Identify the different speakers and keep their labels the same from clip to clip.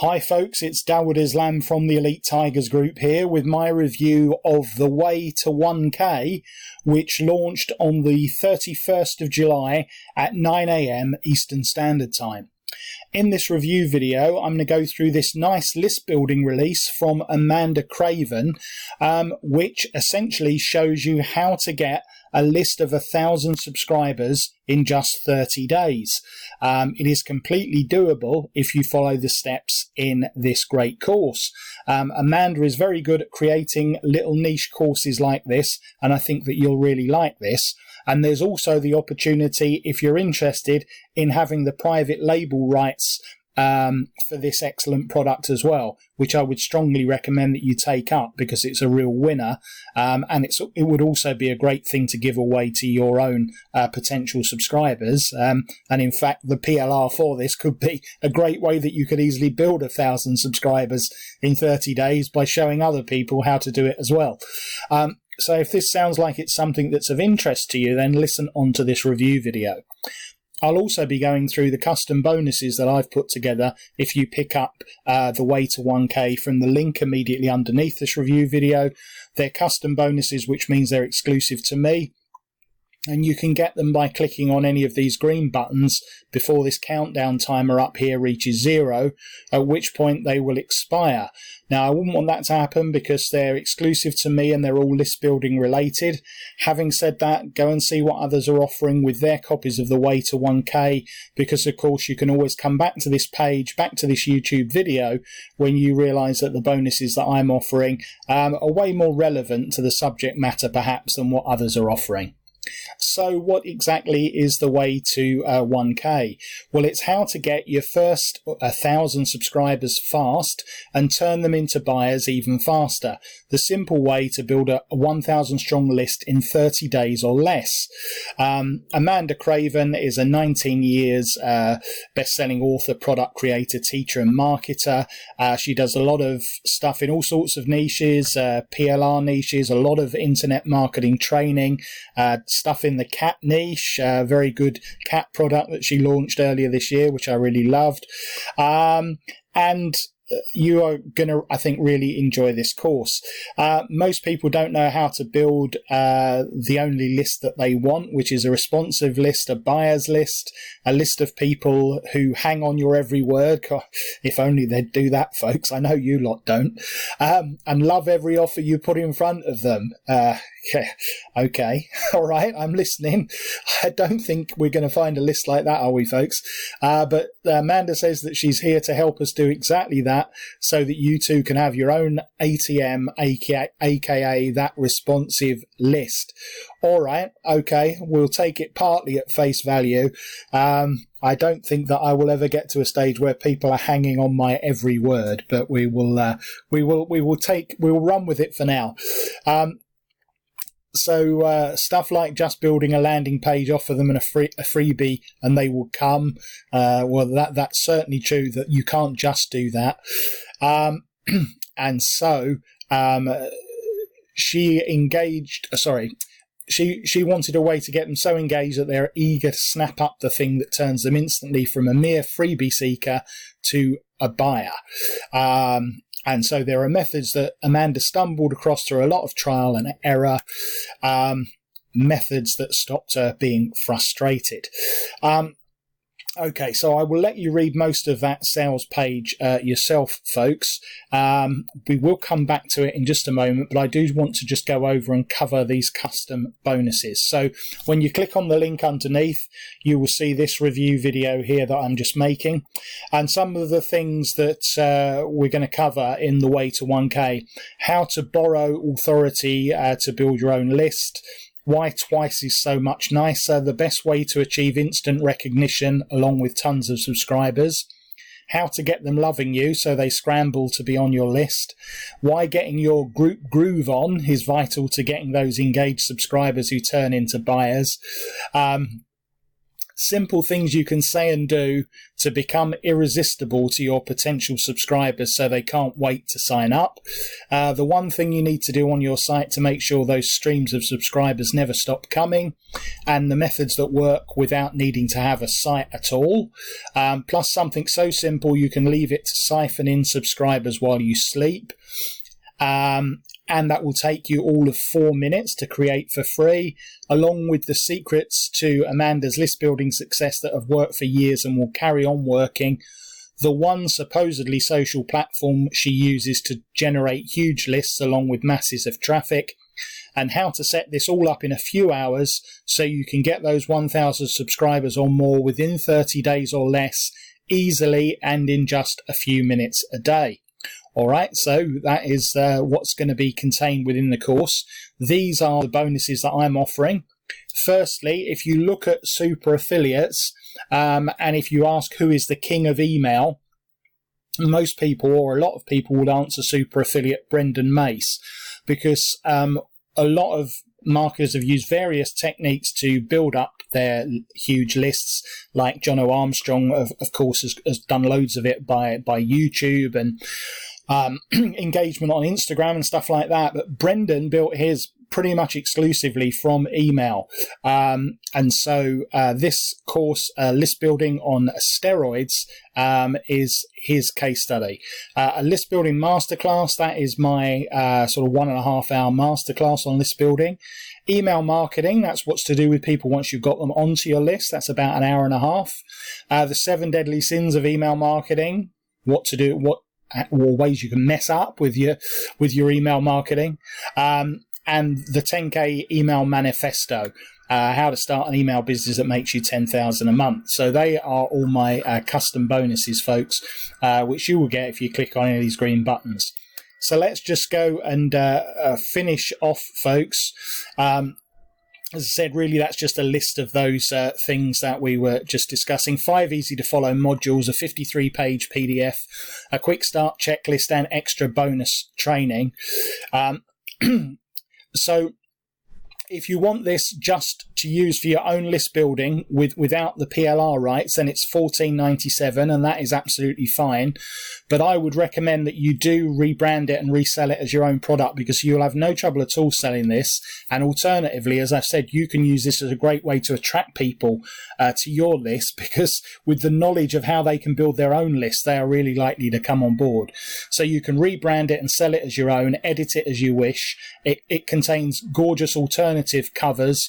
Speaker 1: Hi folks, it's Dawood Islam from the Elite Tigers Group here with my review of The Way to 1K, which launched on the 31st of July at 9 AM Eastern Standard Time. In this review video, I'm going to go through this nice list building release from Amanda Craven, which essentially shows you how to get a list of 1,000 subscribers in just 30 days. It is completely doable if you follow the steps in this great course. Amanda is very good at creating little niche courses like this, and I think that you'll really like this. And there's also the opportunity, if you're interested, in having the private label rights for this excellent product as well, which I would strongly recommend that you take up because it's a real winner, and it would also be a great thing to give away to your own potential subscribers. And in fact, the PLR for this could be a great way that you could easily build 1,000 subscribers in 30 days by showing other people how to do it as well. So if this sounds like it's something that's of interest to you, then listen on to this review video. I'll also be going through the custom bonuses that I've put together if you pick up The Way to 1K from the link immediately underneath this review video. They're custom bonuses, which means they're exclusive to me. And you can get them by clicking on any of these green buttons before this countdown timer up here reaches 0, at which point they will expire. Now, I wouldn't want that to happen because they're exclusive to me and they're all list building related. Having said that, go and see what others are offering with their copies of The Way to 1K, because of course you can always come back to this page, back to this YouTube video, when you realise that the bonuses that I'm offering are way more relevant to the subject matter perhaps than what others are offering. So what exactly is The Way to 1K? Well, it's how to get your first 1,000 subscribers fast and turn them into buyers even faster. The simple way to build a 1,000 strong list in 30 days or less. Amanda Craven is a 19 years best-selling author, product creator, teacher and marketer. She does a lot of stuff in all sorts of niches, PLR niches, a lot of internet marketing training, stuff in the cat niche, very good cat product that she launched earlier this year, which I really loved. And you are going to, I think, really enjoy this course. Most people don't know how to build the only list that they want, which is a responsive list, a buyer's list, a list of people who hang on your every word. God, if only they'd do that, folks. I know you lot don't. And love every offer you put in front of them. Okay, all right, I'm listening. I don't think we're going to find a list like that, are we, folks? But Amanda says that she's here to help us do exactly that, so that you too can have your own ATM, aka that responsive list. All right, okay, we'll take it partly at face value. I don't think that I will ever get to a stage where people are hanging on my every word, but we will run with it for now. So stuff like just building a landing page, offer them a freebie and they will come. Well, that's certainly true that you can't just do that. And so she engaged, she wanted a way to get them so engaged that they're eager to snap up the thing that turns them instantly from a mere freebie seeker to a buyer. And so there are methods that Amanda stumbled across through a lot of trial and error, methods that stopped her being frustrated. Okay, so I will let you read most of that sales page yourself, folks. We will come back to it in just a moment, but I do want to just go over and cover these custom bonuses. So when you click on the link underneath, you will see this review video here that I'm just making. And some of the things that we're going to cover in The Way to 1K: how to borrow authority to build your own list, why twice is so much nicer, the best way to achieve instant recognition along with tons of subscribers, how to get them loving you so they scramble to be on your list, why getting your group groove on is vital to getting those engaged subscribers who turn into buyers, simple things you can say and do to become irresistible to your potential subscribers so they can't wait to sign up. The one thing you need to do on your site to make sure those streams of subscribers never stop coming, and the methods that work without needing to have a site at all, plus something so simple you can leave it to siphon in subscribers while you sleep. And that will take you all of 4 minutes to create for free, along with the secrets to Amanda's list building success that have worked for years and will carry on working. The one supposedly social platform she uses to generate huge lists along with masses of traffic, and how to set this all up in a few hours so you can get those 1,000 subscribers or more within 30 days or less, easily and in just a few minutes a day. All right, so that is what's going to be contained within the course. These are the bonuses that I'm offering. Firstly, if you look at super affiliates, and if you ask who is the king of email, most people, or a lot of people, would answer super affiliate Brendan Mace, because a lot of marketers have used various techniques to build up their huge lists, like John O. Armstrong, of course, has done loads of it by YouTube and engagement on Instagram and stuff like that. But Brendan built his pretty much exclusively from email. And so this course, List Building on Steroids, is his case study. A list building masterclass, that is my sort of 1.5 hour masterclass on list building. Email marketing, that's what's to do with people once you've got them onto your list. That's about 1.5 hours. The 7 deadly sins of email marketing, what to do, or ways you can mess up with your email marketing, and the 10K email manifesto, how to start an email business that makes you $10,000 a month. So they are all my custom bonuses, folks, which you will get if you click on any of these green buttons. So let's just go and finish off, folks. As I said, really, that's just a list of those things that we were just discussing. 5 easy-to-follow modules, a 53-page PDF, a quick start checklist, and extra bonus training. So if you want this just to use for your own list building without the PLR rights, then it's $14.97, and that is absolutely fine. But I would recommend that you do rebrand it and resell it as your own product, because you'll have no trouble at all selling this. And alternatively, as I've said, you can use this as a great way to attract people to your list, because with the knowledge of how they can build their own list, they are really likely to come on board. So you can rebrand it and sell it as your own, edit it as you wish. It contains gorgeous alternative covers,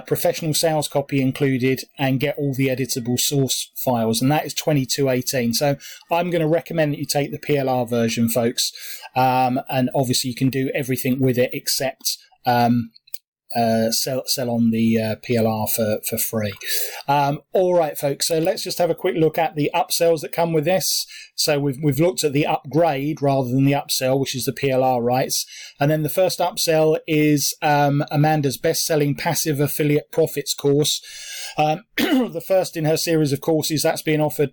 Speaker 1: professional sales copy included, and get all the editable source files, and that is $22.18. So I'm going to recommend that you take the PLR version, folks, and obviously you can do everything with it except sell on the PLR for free. All right, folks, so let's just have a quick look at the upsells that come with this. So we've looked at the upgrade rather than the upsell, which is the PLR rights. And then the first upsell is Amanda's best-selling passive affiliate profits course. The first in her series of courses that's being offered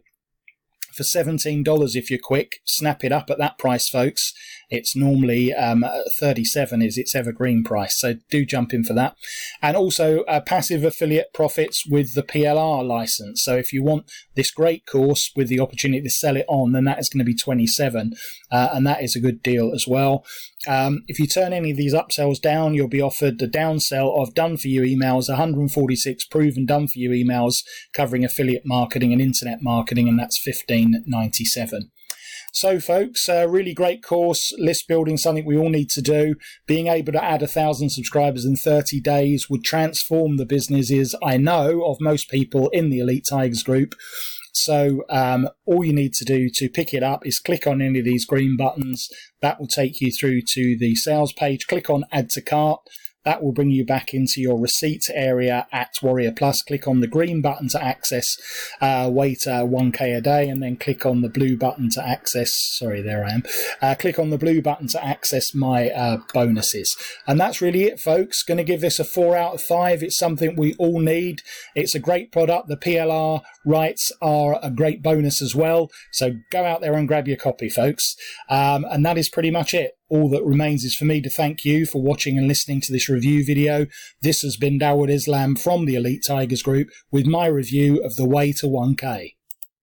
Speaker 1: for $17 if you're quick. Snap it up at that price, folks. It's normally $37 is its evergreen price, so do jump in for that. And also passive affiliate profits with the PLR license. So if you want this great course with the opportunity to sell it on, then that is going to be $27, and that is a good deal as well. If you turn any of these upsells down, you'll be offered the downsell of done-for-you emails, 146 proven done-for-you emails covering affiliate marketing and internet marketing, and that's $15.97. So, folks, a really great course, list building, something we all need to do. Being able to add 1,000 subscribers in 30 days would transform the businesses, I know, of most people in the Elite Tigers group. So all you need to do to pick it up is click on any of these green buttons. That will take you through to the sales page. Click on Add to Cart. That will bring you back into your receipts area at Warrior Plus. Click on the green button to access wait 1K a day, and then click on the blue button to access, sorry, there I am. Click on the blue button to access my bonuses. And that's really it, folks. Going to give this a 4 out of 5. It's something we all need. It's a great product. The PLR rights are a great bonus as well. So go out there and grab your copy, folks. And that is pretty much it. all that remains is for me to thank you for watching and listening to this review video. This has been Dawood Islam from the Elite Tigers Group with my review of The Way to 1K.